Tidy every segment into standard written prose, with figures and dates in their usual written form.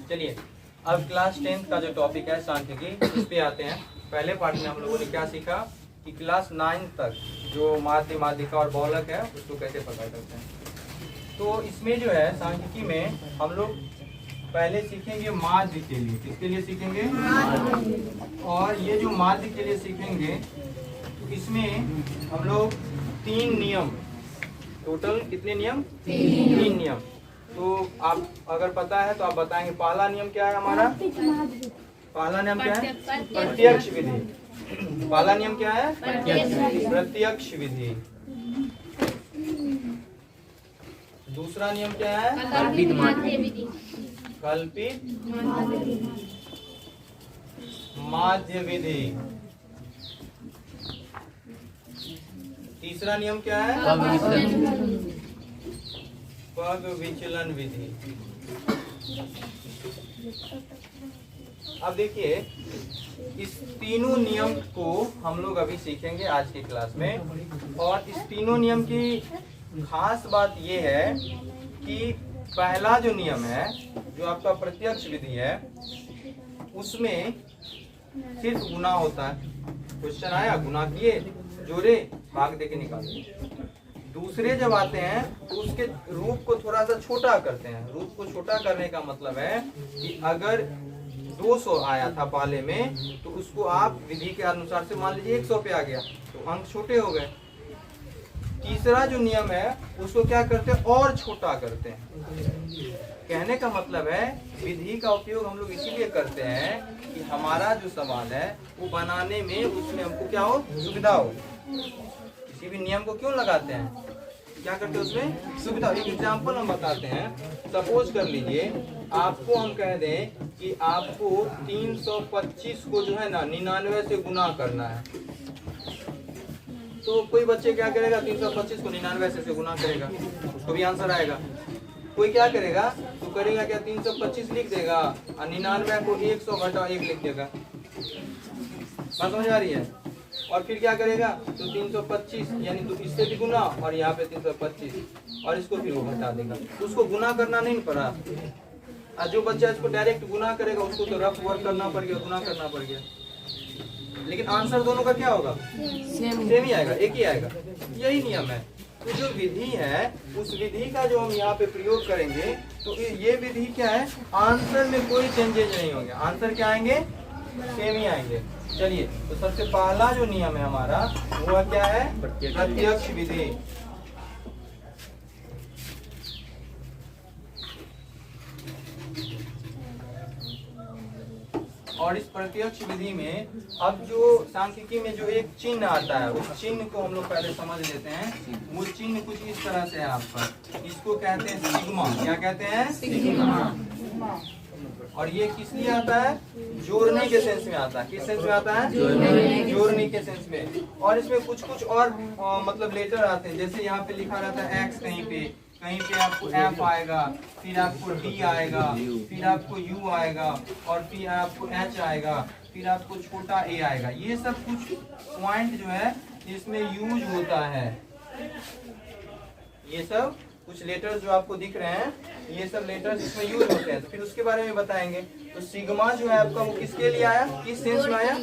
चलिए अब class 10th का जो टॉपिक है सांख्यिकी, इस पे आते हैं। पहले पार्ट में हम लोगों ने क्या सीखा कि क्लास 9 तक जो माध्य, माध्यिका और बहुलक है उसको कैसे पता करते हैं। तो इसमें जो है सांख्यिकी में हम लोग पहले सीखेंगे माध्य के लिए। किसके लिए सीखेंगे? और ये जो माध्य के लिए सीखेंगे तो इसमें हम लोग 3 नियम, टोटल कितने नियम? 3 नियम। तो आप अगर पता है तो आप बताएंगे। पहला नियम क्या है हमारा? पहला नियम क्या है? प्रत्यक्ष विधि। पहला नियम क्या है? प्रत्यक्ष विधि। दूसरा नियम क्या है? कल्पित माध्य विधि। कल्पित माध्य विधि। तीसरा नियम क्या है? पग विचलन विधि। अब देखिए इस तीनों नियम को हम लोग अभी सीखेंगे आज की क्लास में। और इस तीनों नियम की खास बात यह है कि पहला जो नियम है जो आपका प्रत्यक्ष विधि है उसमें सिर्फ गुना होता है। क्वेश्चन आया, गुना किए, जोड़े, भाग देके निकाले। दूसरे जब आते हैं तो उसके रूप को थोड़ा सा छोटा करते हैं। रूप को छोटा करने का मतलब है कि अगर 200 आया था पहले में तो उसको आप विधि के अनुसार से मान लीजिए 100 पे आ गया तो अंक छोटे हो गए। तीसरा जो नियम है उसको क्या करते हैं? और छोटा करते हैं। कहने का मतलब है विधि का उपयोग हम लोग इसीलिए करते हैं कि हमारा जो सवाल है वो बनाने में उसमें हमको क्या हो? सुविधा हो। किसी भी नियम को क्यों लगाते हैं? क्या करते हैं? उसमें सुविधा। एक एग्जाम्पल हम बताते हैं। सपोज कर लीजिए आपको हम कह दें कि आपको 325 को जो है ना 99 से गुना करना है। तो कोई बच्चे क्या करेगा? 325 को 99 से गुना करेगा, उसको भी आंसर आएगा। कोई क्या करेगा? तो करेगा क्या? 325 लिख देगा और 99 को 100 घटा 1 लिख देगा। बात समझ आ रही है? और फिर क्या करेगा? तो 325 यानी तो इससे भी गुना और यहाँ पे 325 और इसको फिर वो घटा देगा। उसको गुना करना नहीं पड़ा। और जो बच्चा इसको डायरेक्ट गुना करेगा उसको तो रफ वर्क करना पड़ गया, गुना करना पड़ गया। लेकिन आंसर दोनों का क्या होगा? सेम ही आएगा, एक ही आएगा। यही नियम है। तो जो विधि है उस विधि का जो हम यहाँ पे प्रयोग करेंगे तो ये विधि क्या है? आंसर में कोई चेंजेज नहीं होंगे। आंसर क्या आएंगे? सेम ही आएंगे। चलिए तो सबसे पहला जो नियम है हमारा वो क्या है? प्रत्यक्ष विधि। और इस प्रत्यक्ष विधि में अब जो सांख्यिकी में जो एक चिन्ह आता है उस चिन्ह को हम लोग पहले समझ लेते हैं। वो चिन्ह कुछ इस तरह से है आपका। इसको कहते हैं सिग्मा। क्या कहते हैं? सिग्मा। और ये किस लिए आता है? जोड़ने के सेंस में आता है। किस सेंस में आता है? जोड़ने के सेंस में। और इसमें कुछ कुछ और मतलब लेटर आते हैं। जैसे यहाँ पे लिखा रहता है एक्स, कहीं पे आपको एफ आएगा, फिर आपको डी आएगा, फिर आपको यू आएगा और फिर आपको एच आएगा, फिर आपको छोटा ए आएगा। ये सब कुछ पॉइंट जो है इसमें यूज होता है। ये सब कुछ लेटर्स जो आपको दिख रहे हैं ये सब लेटर्स इसमें यूज होते हैं। तो फिर उसके बारे में बताएंगे। तो सिग्मा जो है आपका वो किसके लिए आया? किस सेंस में आया?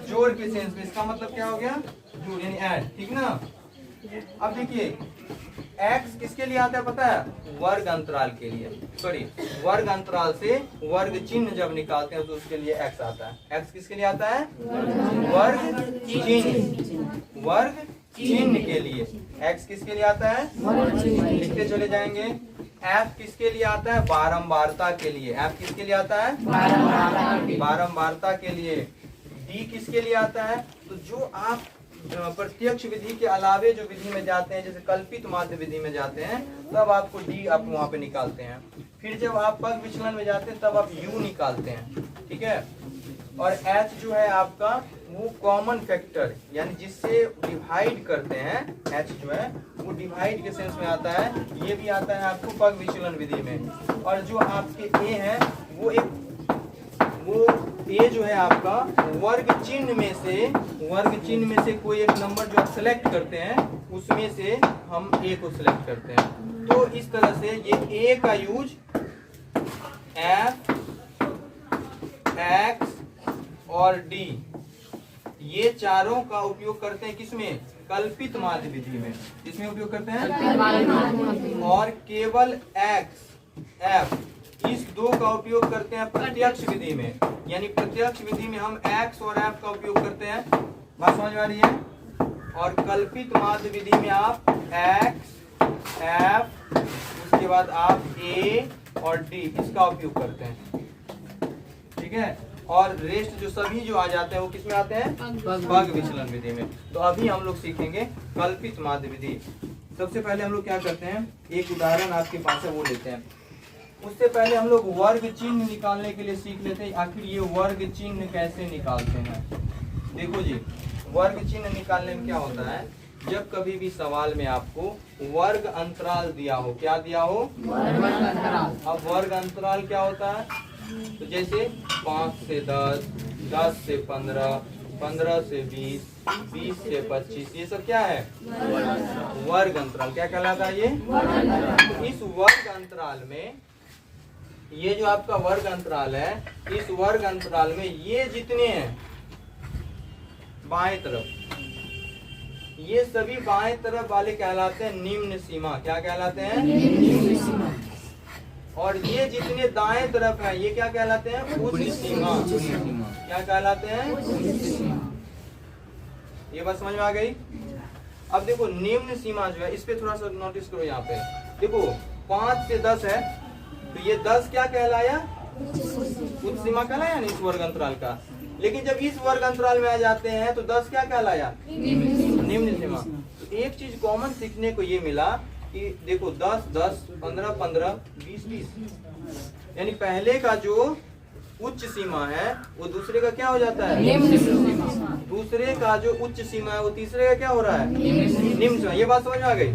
जोड़ के सेंस में। इसका मतलब क्या हो गया? जोड़ यानी ऐड। ठीक ना? अब देखिए एक्स किसके लिए आता है पता है? वर्ग अंतराल के लिए। सॉरी, वर्ग अंतराल से वर्ग चिन्ह जब निकालते हैं तो उसके लिए एक्स आता है। एक्स किसके लिए आता है? वर्ग चिन्ह। वर्ग चिन्ह के लिए एक्स किसके लिए आता है? लिखते चले जाएंगे। एफ किसके लिए आता है? बारंबारता के लिए। एफ किसके लिए आता है? बारंबारता के लिए। डी किसके लिए आता है? तो जो आप प्रत्यक्ष विधि के अलावे जो विधि में जाते हैं जैसे कल्पित माध्य विधि में जाते हैं तब आपको डी आप वहाँ पे निकालते हैं। फिर जब आप पग विचलन में जाते हैं तब आप यू निकालते हैं। ठीक है? और एच जो है आपका वो कॉमन फैक्टर यानी जिससे डिवाइड करते हैं। एच जो है वो डिवाइड के सेंस में आता है। ये भी आता है आपको पग विचलन विधि में। और जो आपके ए है वो ए जो है आपका वर्ग चिन्ह में से कोई एक नंबर जो आप सेलेक्ट करते हैं उसमें से हम ए को सिलेक्ट करते हैं। तो इस तरह से ये ए का यूज एफ एक्स और डी, ये चारों का उपयोग करते हैं किसमें? कल्पित माध्य विधि में। किसमें उपयोग करते हैं? और केवल एक्स एफ, इस दो का उपयोग करते हैं प्रत्यक्ष विधि में। यानी प्रत्यक्ष विधि में हम एक्स और एफ का उपयोग करते हैं। बात समझ में आ रही है? और कल्पित माध्य विधि में आप एक्स एफ, उसके बाद आप ए और डी, इसका उपयोग करते हैं। ठीक है। और रेस्ट जो सभी जो आ जाते हैं वो किसमें आते हैं? भग विचलन विधि में। तो अभी हम लोग सीखेंगे कल्पित माध्य विधि। सबसे पहले हम लोग क्या करते हैं, एक उदाहरण आपके पास है वो लेते हैं। उससे पहले हम लोग वर्ग चिन्ह निकालने के लिए सीख लेते हैं, आखिर ये वर्ग चिन्ह कैसे निकालते हैं। देखो जी, वर्ग चिन्ह निकालने में क्या होता है, जब कभी भी सवाल में आपको वर्ग अंतराल दिया हो, क्या दिया हो? वर्ग अंतराल। अब वर्ग अंतराल क्या होता है? तो जैसे 5 से 10, 10 से 15, 15 से 20, 20 से 25, ये सब क्या है? वर्ग अंतराल। क्या कहलाता है ये? तो इस वर्ग अंतराल में, ये जो आपका वर्ग अंतराल है, इस वर्ग अंतराल में ये जितने हैं बाएं तरफ, ये सभी बाएं तरफ वाले कहलाते हैं निम्न सीमा। क्या कहलाते हैं? निम्न सीमा। और ये जितने दाएं तरफ है ये क्या कहलाते हैं? उच्च सीमा। क्या कहलाते हैं? उच्च सीमा। ये बात समझ में आ गई? अब देखो निम्न सीमा जो है, इस पे थोड़ा सा नोटिस करो। यहाँ पे देखो 5 से 10 है, तो ये 10 क्या कहलाया? उच्च सीमा कहलाया नहीं इस वर्ग अंतराल का। लेकिन जब इस वर्ग अंतराल में आ जाते हैं तो 10 क्या कहलाया? निम्न सीमा। तो एक चीज कॉमन सीखने को ये मिला कि देखो 10 10, 15 15, 20 20, यानी पहले का जो उच्च सीमा है वो दूसरे का क्या हो जाता है? निम्न सीमा। दूसरे का जो उच्च सीमा है वो तीसरे का क्या हो रहा है? निम्न सीमा। ये बात समझ में आ गई?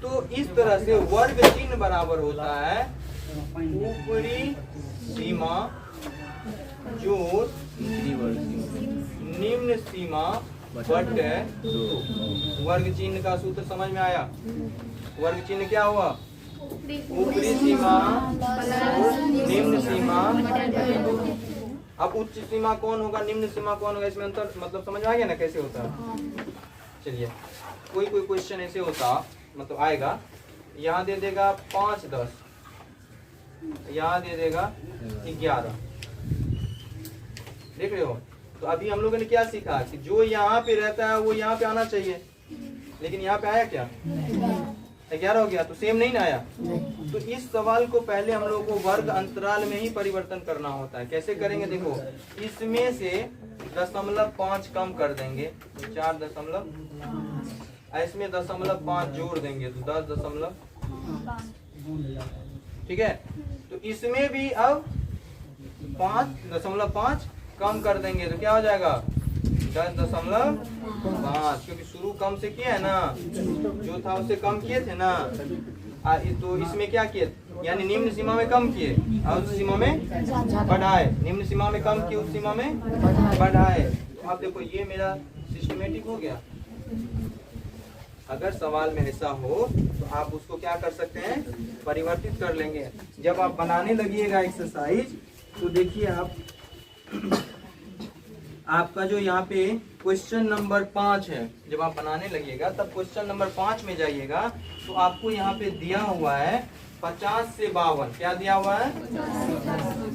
तो इस तरह से वर्ग चिन्ह बराबर होता है ऊपरी सीमा जोड़ निम्न सीमा बटे 2। वर्ग चिन्ह का सूत्र समझ में आया? वर्ग चिन्ह क्या हुआ? ऊपरी सीमा निम्न सीमा। अब उच्च सीमा कौन होगा, निम्न सीमा कौन होगा, इसमें अंतर मतलब समझ में आ गया ना कैसे होता है? चलिए, कोई क्वेश्चन ऐसे होता मतलब आएगा, यहाँ दे देगा 5 10, यहाँ दे देगा 11। देख रहे हो? तो अभी हम लोगों ने क्या सीखा कि जो यहाँ पे रहता है वो यहाँ पे आना चाहिए, लेकिन यहाँ पे आया क्या? 11 हो गया, तो सेम नहीं ना आया। तो इस सवाल को पहले हम लोगों को वर्ग अंतराल में ही परिवर्तन करना होता है। कैसे करेंगे? देखो, इसमें से 0.5 कम कर देंगे, 4 इसमें 0.5 जोड़ देंगे तो 10.5। ठीक है। तो इसमें भी अब 5.5 कम कर देंगे तो क्या हो जाएगा? 10.5, क्योंकि शुरू कम से किया है ना, जो था उससे कम किए थे ना। तो इसमें क्या किए? यानी निम्न सीमा में कम किए और उस सीमा में बढ़ाए। निम्न सीमा में कम किए, उस सीमा में बढ़ाए। तो अब देखो ये मेरा सिस्टमेटिक हो गया। अगर सवाल में ऐसा हो तो आप उसको क्या कर सकते हैं? परिवर्तित कर लेंगे। जब आप बनाने लगिएगा एक्सरसाइज तो देखिए आप आपका जो यहाँ पे क्वेश्चन नंबर 5 है, जब आप बनाने लगिएगा तब क्वेश्चन नंबर 5 में जाइएगा तो आपको यहाँ पे दिया हुआ है 50 से 52। क्या दिया हुआ है?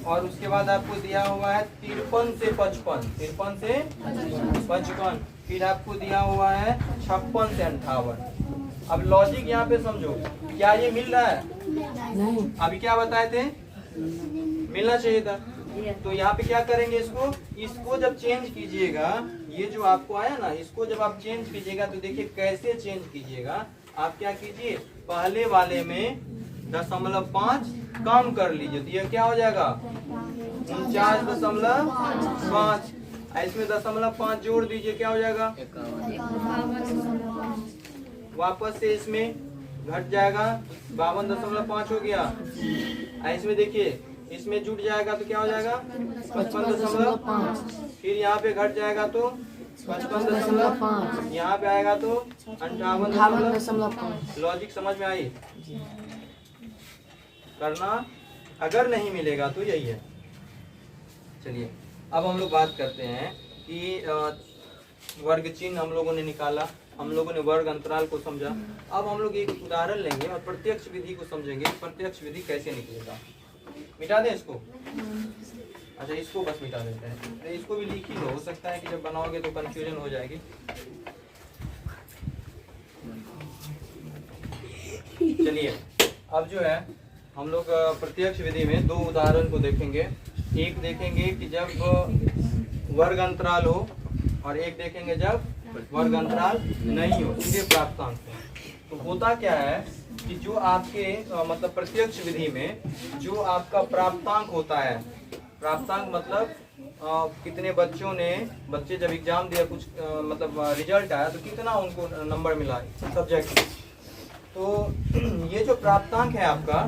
और उसके बाद आपको दिया हुआ है 53 से 55, 53 से 55। फिर आपको दिया हुआ है 56 से 58। अब लॉजिक यहाँ पे समझो, क्या ये मिल रहा है? नहीं। अभी क्या बताए थे? मिलना चाहिए था। तो यहाँ पे क्या करेंगे? इसको जब चेंज कीजिएगा, ये जो आपको आया ना, इसको जब आप चेंज कीजिएगा तो देखिए कैसे चेंज कीजिएगा। आप क्या कीजिए, पहले वाले में 0.5 कम कर लीजिए तो ये क्या हो जाएगा? 49.5। इसमें 0.5 जोड़ दीजिए, क्या हो जाएगा? वापस से इसमें घट जाएगा, 52.5 हो गया। इसमें देखिए इसमें जुट जाएगा तो क्या हो जाएगा? 55.5। फिर यहाँ पे घट जाएगा तो 55.5, यहाँ पे आएगा तो 58.5। लॉजिक समझ में आई? करना अगर नहीं मिलेगा तो यही है। चलिए अब हम लोग बात करते हैं कि वर्ग चिन्ह हम लोगों ने निकाला, हम लोगों ने वर्ग अंतराल को समझा। अब हम लोग एक उदाहरण लेंगे और प्रत्यक्ष विधि को समझेंगे। प्रत्यक्ष विधि कैसे निकलेगा, मिटा दें इसको। अच्छा इसको बस मिटा देते हैं, तो इसको भी लिख ही लो, हो सकता है कि जब बनाओगे तो कंफ्यूजन हो जाएगी। चलिए अब जो है हम लोग प्रत्यक्ष विधि में दो उदाहरण को देखेंगे। एक देखेंगे कि जब वर्ग अंतराल हो और एक देखेंगे जब वर्ग अंतराल नहीं हो, सीधे प्राप्तांक हो। तो होता क्या है कि जो आपके मतलब प्रत्यक्ष विधि में जो आपका प्राप्तांक होता है, प्राप्तांक मतलब कितने बच्चे जब एग्जाम दिया, कुछ मतलब रिजल्ट आया तो कितना उनको नंबर मिला सब्जेक्ट। तो ये जो प्राप्तांक है आपका,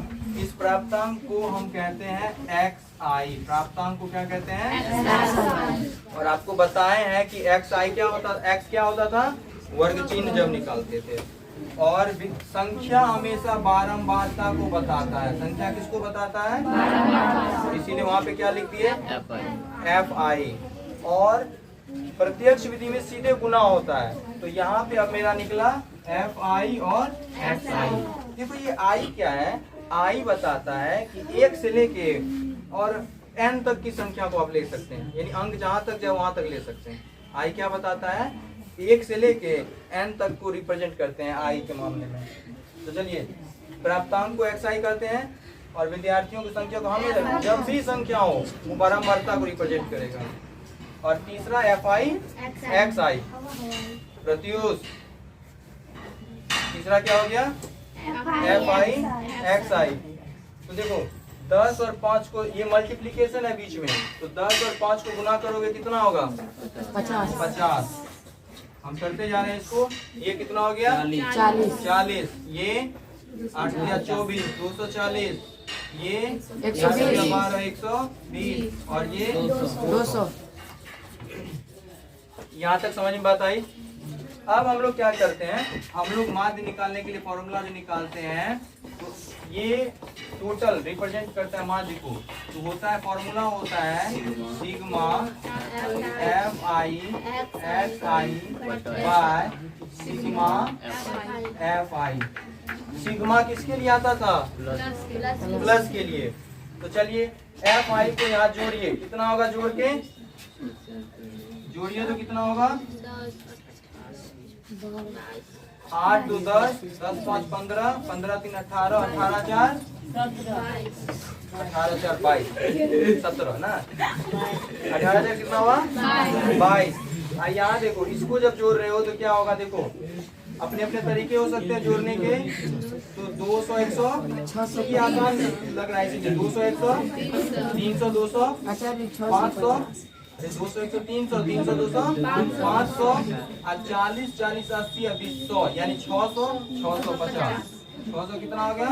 इस प्राप्तांक को हम कहते हैं XI। प्राप्तांक को क्या कहते हैं? और आपको बताए हैं कि XI क्या होता, X क्या होता था, वर्ग चिन्ह जब निकालते थे। और संख्या हमेशा बारंबारता को बताता है। संख्या किसको बताता है? इसीलिए वहां पे क्या लिख दिए, FI। और प्रत्यक्ष विधि में सीधे गुना होता है। तो यहाँ पे अब मेरा निकला FI और XI। देखो ये I क्या है, I बताता है कि 1 से लेके और n तक की संख्या को आप ले सकते हैं, यानी अंक जहां तक जाए वहां तक ले सकते हैं। I क्या बताता है, 1 से लेके n तक को रिप्रेजेंट करते हैं I के मामले में। तो चलिए प्राप्तांक को XI कहते हैं और विद्यार्थियों की संख्या को हमें जब भी संख्या हो वो बारंबारता को रिप्रेजेंट करेगा। और तीसरा FI XI प्रत्यूष। तीसरा क्या हो गया, FI XI। तो देखो 10 और 5 को, ये मल्टीप्लिकेशन है बीच में, तो 10 और 5 को गुना करोगे कितना होगा, 50। हम करते जा रहे हैं इसको, ये कितना हो गया 40। ये 8 या 24 240, ये 12 120 और ये 200। यहाँ तक समझ में बात आई। अब हम लोग क्या करते हैं, हम लोग माध्य निकालने के लिए फॉर्मूला जो निकालते हैं, तो ये टोटल रिप्रेजेंट करता है माध्य को। तो होता है, फॉर्मूला होता है sigma FI XI by sigma FI। Sigma किसके लिए आता था, प्लस के लिए। तो चलिए FI को यहाँ जोड़िए, कितना होगा, जोड़ के जोड़िए तो कितना होगा, 8 2 10 10 5 15 15 3 18 18 4 22 17 ना, 18 4 कितना हुआ 22। यहाँ देखो इसको जब जोड़ रहे हो तो क्या होगा, देखो अपने अपने तरीके हो सकते हैं जोड़ने के। तो 200 100 ये आसान लग रहा है, इसीलिए 200 100 300 200 500 200 100 300 300 200 500 और 40 40 80 20 100, यानी 600 650। 600 कितना हो गया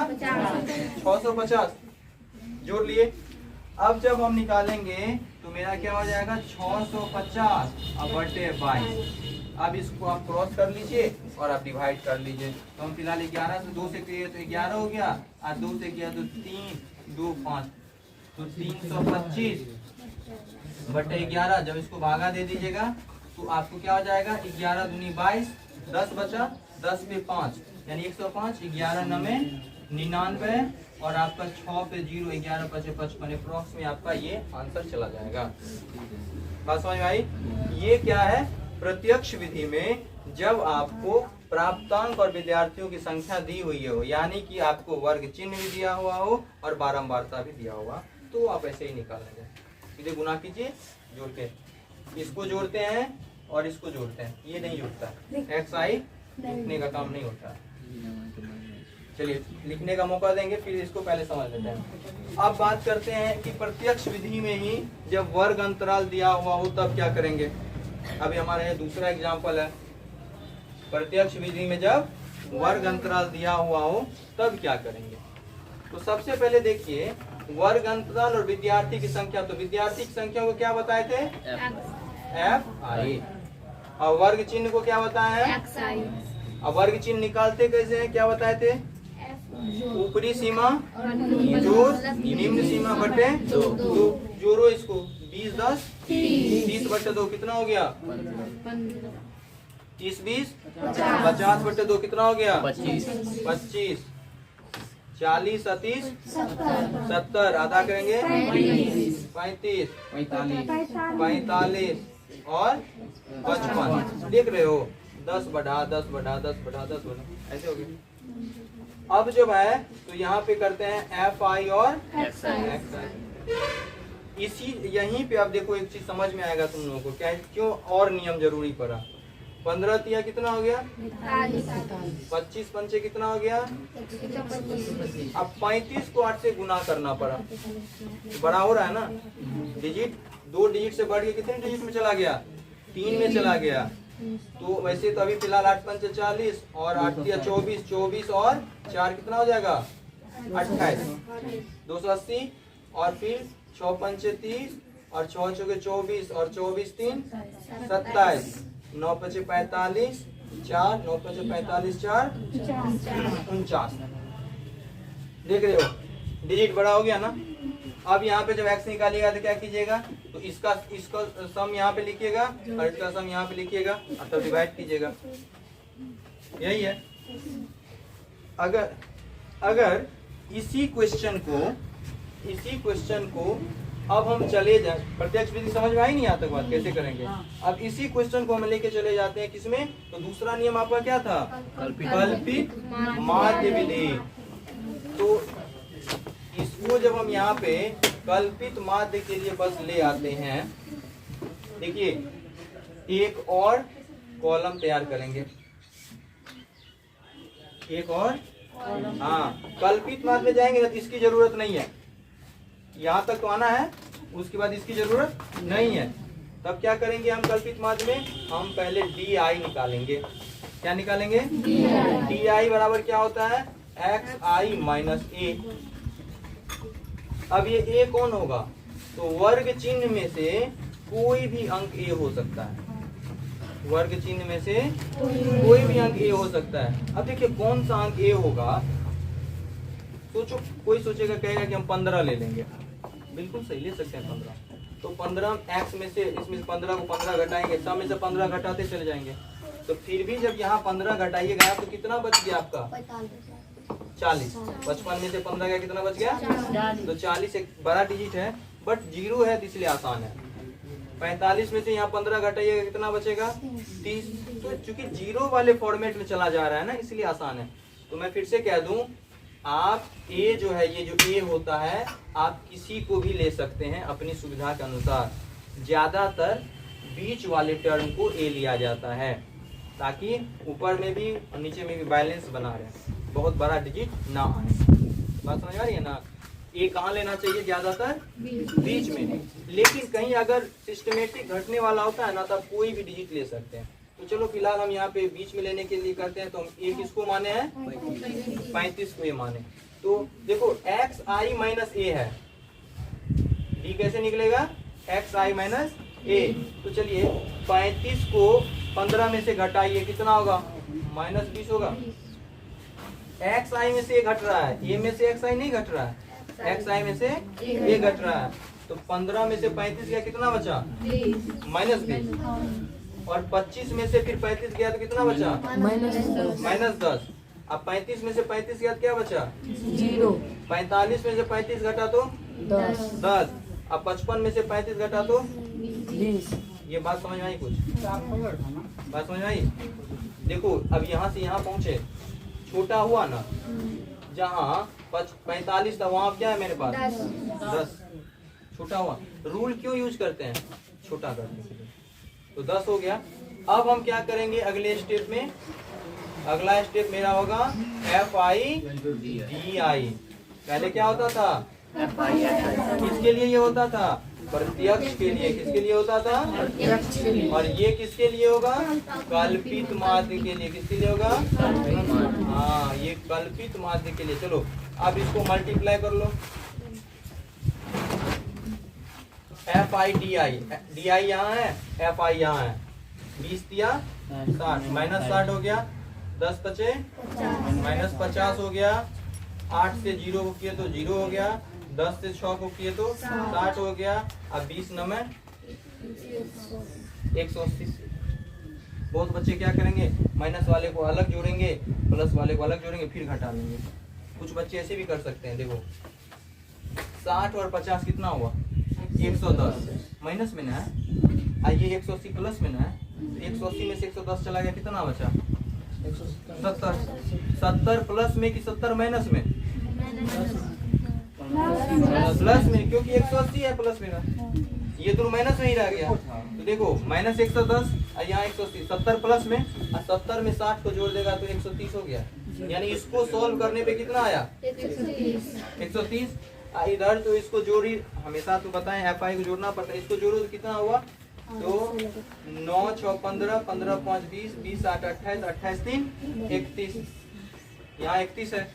650, जोड़ लिए। अब जब हम निकालेंगे तो मेरा क्या हो जाएगा 650 अब बटे 22। अब इसको आप क्रॉस कर लीजिए और आप डिवाइड कर लीजिए। तो हम फिलहाल 11 से 2 से किए तो 11 हो गया, और 2 से किया तो 3 2 5, तो 325 बटे 11। जब इसको भागा दे दीजिएगा तो आपको क्या हो जाएगा, 11 दूनी 22, 10 बचा, 10 पे 5 यानी 105, 11 9 99 और आपका 6 पे 0 11 5 55, अप्रॉक्स में आपका ये आंसर चला जाएगा। बात समझ में आई। ये क्या है, प्रत्यक्ष विधि में जब आपको प्राप्तांक और विद्यार्थियों की संख्या दी हुई हो, यानी कि आपको वर्ग चिन्ह भी दिया हुआ हो और बारंबारता भी दिया हुआ, तो आप ऐसे ही निकाल लेंगे। इसे गुना कीजिए जोड़ के, इसको जोड़ते हैं और इसको जोड़ते हैं, ये नहीं जुड़ता है। XI लिखने का काम नहीं होता। चलिए लिखने का मौका देंगे, फिर इसको पहले समझ लेते हैं। अब बात करते हैं कि प्रत्यक्ष विधि में ही जब वर्ग अंतराल दिया हुआ हो तब क्या करेंगे। अभी हमारा ये दूसरा एग्जाम्पल है, प्रत्यक्ष विधि में जब वर्ग अंतराल दिया हुआ हो तब क्या करेंगे। तो सबसे पहले देखिए वर्ग अंतराल और विद्यार्थी की संख्या। तो विद्यार्थी की संख्या को क्या बताए थे, FI, और वर्ग चिन्ह को क्या बताया है, XI। और वर्ग चिन्ह निकालते कैसे हैं, क्या बताए थे, ऊपरी सीमा जोड़ निम्न सीमा बटे 2। जोड़ो इसको, 30 10 30/2 कितना हो गया? 30 20 50/2 कितना हो गया? 25 40 30 70 आधा करेंगे 35 45 और 55। देख रहे हो 10 बढ़ा 10 बढ़ा 10 बढ़ा 10 बढ़ा ऐसे हो गया। अब जब है तो यहाँ पे करते हैं एफ आई और एक्स आई। इसी यहीं पे आप देखो एक चीज समझ में आएगा तुम लोगों को क्या क्यों और नियम जरूरी पड़ा। 15 तिया कितना हो गया? 25 पंचे कितना हो गया? अब 35 को 8 से गुना करना पड़ा, बड़ा हो रहा है ना। डिजिट 2 डिजिट से बढ़ के कितने डिजिट में चला गया? 3 में चला गया। तो वैसे तो अभी फिलहाल 8 पंचे 40 और 8 तिया 24, 24 और 4 कितना हो जाएगा? 28, 280 और फिर 6 पंचे 30 और 6 चौके 24 और 24 3 27, 9 पंचे 45 4, 9 पंचे 45 4 49। देख रहे हो डिजिट बड़ा हो गया ना। अब यहाँ पे जब x निकालिएगा तो क्या कीजिएगा? तो इसका सम यहाँ पे लिखिएगा और इसका सम यहाँ पे लिखिएगा और तब डिवाइड कीजिएगा। यही है। अगर इसी क्वेश्चन को अब हम चले जाए, प्रत्यक्ष विधि समझ में आई नहीं यहाँ तक बात कैसे करेंगे। अब इसी क्वेश्चन को हम लेके चले जाते हैं किसमें? तो दूसरा नियम आपका क्या था? कल्पित माध्य विधि। तो इसको जब हम यहाँ पे कल्पित माध्य के लिए बस ले आते हैं, देखिए एक और कॉलम तैयार करेंगे, एक और कल्पित माध्य में जाएंगे ना तो इसकी जरूरत नहीं है, यहाँ तक तो आना है, उसके बाद इसकी जरूरत नहीं है। तब क्या करेंगे हम कल्पित माध्य में? हम पहले डी आई निकालेंगे। क्या निकालेंगे? डी आई बराबर क्या होता है? एक्स आई माइनस ए। अब ये ए कौन होगा? तो वर्ग चिन्ह में से कोई भी अंक ए हो सकता है, वर्ग चिन्ह में से कोई भी अंक ए हो सकता है। अब देखिए कौन सा अंक ए होगा। सोचो, कोई सोचेगा कहेगा कि हम 15 ले लेंगे, बिल्कुल सही ले सकते हैं 15। तो 15 एक्स में से, इसमें 15 को 15 घटाएंगे, सब में से 15 घटाते चले जाएंगे। तो फिर भी जब यहाँ 15 घटाइएगा तो कितना बच गया आपका? 40। 55 में से 15 गया, कितना बच गया? तो 40 एक बड़ा डिजिट है बट जीरो है तो इसलिए आसान है। 45 में से यहाँ 15 घटाइएगा कितना बचेगा? 30। तो चूंकि जीरो वाले फॉर्मेट में चला जा रहा है ना इसलिए आसान है। तो मैं फिर से कह दूं, आप ए जो है, ये जो ए होता है आप किसी को भी ले सकते हैं अपनी सुविधा के अनुसार। ज्यादातर बीच वाले टर्म को ए लिया जाता है ताकि ऊपर में भी और नीचे में भी बैलेंस बना रहे, बहुत बड़ा डिजिट ना आए। बात समझ आ रही है ना? ए कहाँ लेना चाहिए? ज्यादातर बीच में। लेकिन कहीं अगर सिस्टमेटिक घटने वाला होता है ना तब कोई भी डिजिट ले सकते हैं। तो चलो फिलहाल हम यहाँ पे बीच में लेने के लिए करते हैं। तो हम ए किसको माने हैं? 35 को ए माने। तो देखो एक्स आई माइनस ए है, डी कैसे निकलेगा? एक्स आई माइनस ए। तो चलिए 35 को 15 में से घटाइए, कितना होगा? -20 होगा। एक्स आई में से ए घट रहा है, ए में से एक्स आई नहीं घट रहा है, एक्स आई में से ए घट रहा है। तो 15 में से 35 गया, कितना बचा? -20। और 25 में से फिर 35 गया तो कितना बचा? -10। अब 35 में से 35 गया तो क्या बचा? 0। 45 में से 35 घटा तो 10। अब 55 में से 35 घटा तो 20। ये बात समझ में आई? कुछ बात समझ में आई? देखो अब यहाँ से यहाँ पहुँचे, छोटा हुआ ना, जहाँ 45 था वहाँ क्या है मेरे पास? 10। छोटा हुआ। रूल क्यों यूज करते हैं? छोटा करने के लिए। तो 10 हो गया। अब हम क्या करेंगे अगले स्टेप में? अगला स्टेप मेरा होगा एफ आई डी आई। पहले क्या होता था? किसके लिए ये होता था? प्रत्यक्ष के लिए। किसके लिए होता था? और ये किसके लिए होगा? कल्पित माध्य के लिए। किसके लिए होगा? हाँ, ये कल्पित माध्य के लिए। चलो अब इसको मल्टीप्लाई कर लो। F i d i, d i यहाँ है, एफ आई यहाँ है। 20 दिया 60, -60 हो गया। 10 बचे -50 हो गया। 8 से 0 किया तो 0 हो गया। 10 से 6 को किए तो 60 हो गया। अब 20 9 180। बहुत बच्चे क्या करेंगे, माइनस वाले को अलग जोड़ेंगे, प्लस वाले को अलग जोड़ेंगे, फिर घटा लेंगे। कुछ बच्चे ऐसे भी कर सकते हैं। देखो 60 और 50 कितना हुआ, 110 माइनस में ना है, आइए 180 प्लस में ना है। 180 में से 110 चला गया, कितना बचा 70। 70 प्लस में कि 70 माइनस में, प्लस में, क्योंकि 180 है प्लस में ना, ये दोनों माइनस में ही रह गया। तो देखो माइनस 110 यहाँ 180, 70 प्लस में, और 70 में 60 को जोड़ देगा तो 130 हो गया। यानी इसको सॉल्व करने पे कितना आया 130। इधर तो इसको जोड़ी, हमेशा तो बताएं एफ आई को जोड़ना पड़ता है, इसको जोड़ो तो कितना हुआ, तो 9 6 15, 15 5 20, 20 8 28, 28 3 31, यहाँ 31 है,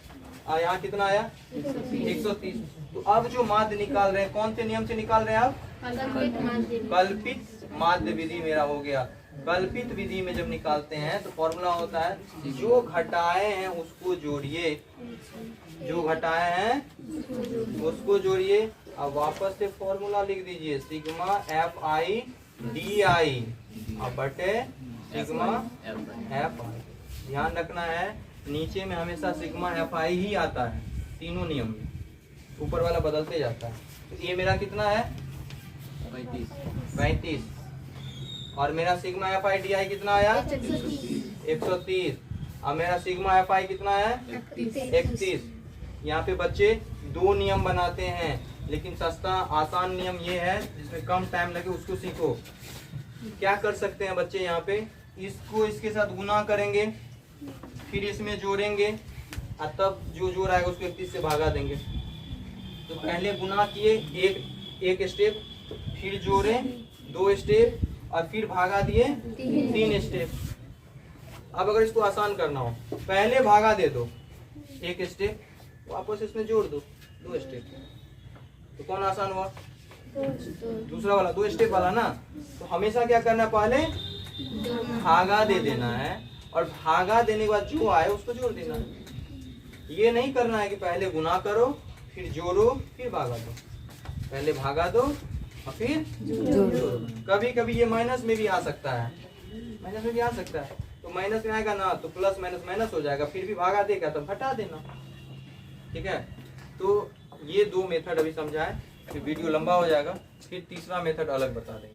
और यहाँ कितना आया 130। तो अब जो माध्य निकाल रहे हैं कौन से नियम से निकाल रहे हैं आप, कल्पित माध्य विधि मेरा हो गया। कल्पित विधि में जब निकालते हैं तो फॉर्मूला होता है जो घटाए हैं उसको जोड़िए, जो घटाए हैं उसको जोड़िए। अब वापस से फॉर्मूला लिख दीजिए, सिग्मा एफ आई डी आई अब बटे सिग्मा एफ आई। ध्यान रखना है नीचे में हमेशा सिग्मा एफ आई ही आता है, तीनों नियम में, ऊपर वाला बदलते जाता है। तो ये मेरा कितना है 35, और मेरा सिग्मा एफ आई डी आई कितना आया 130। अब मेरा सिग्मा एफ आई कितना है 31। यहाँ पे बच्चे दो नियम बनाते हैं, लेकिन सस्ता आसान नियम ये है जिसमें कम टाइम लगे, उसको सीखो। क्या कर सकते हैं बच्चे, यहाँ पे इसको इसके साथ गुना करेंगे, फिर इसमें जोड़ेंगे, और तब जो जोड़ आएगा उसको 31 से भागा देंगे। तो पहले गुना किए एक स्टेप, फिर जोड़े 2 स्टेप, और फिर भागा दिए 3 स्टेप। अब अगर इसको आसान करना हो, पहले भागा दे दो 1 स्टेप, वापस इसमें जोड़ दो 2 स्टेप, तो कौन आसान हुआ, दूसरा वाला 2 स्टेप वाला ना। तो हमेशा क्या करना, पहले भागा दे देना है, और भागा देने के बाद जो आए उसको जोड़ देना है। ये नहीं करना है कि पहले गुना करो फिर जोड़ो फिर भागा दो, पहले भागा दो और फिर जोड़ो। कभी कभी ये माइनस में भी आ सकता है, माइनस में भी आ सकता है, तो माइनस में आएगा ना तो प्लस माइनस माइनस हो जाएगा, फिर भी भागा देगा तो घटा देना। ठीक है, तो ये 2 मेथड अभी समझाएं, फिर वीडियो लंबा हो जाएगा, फिर तीसरा मेथड अलग बता देंगे।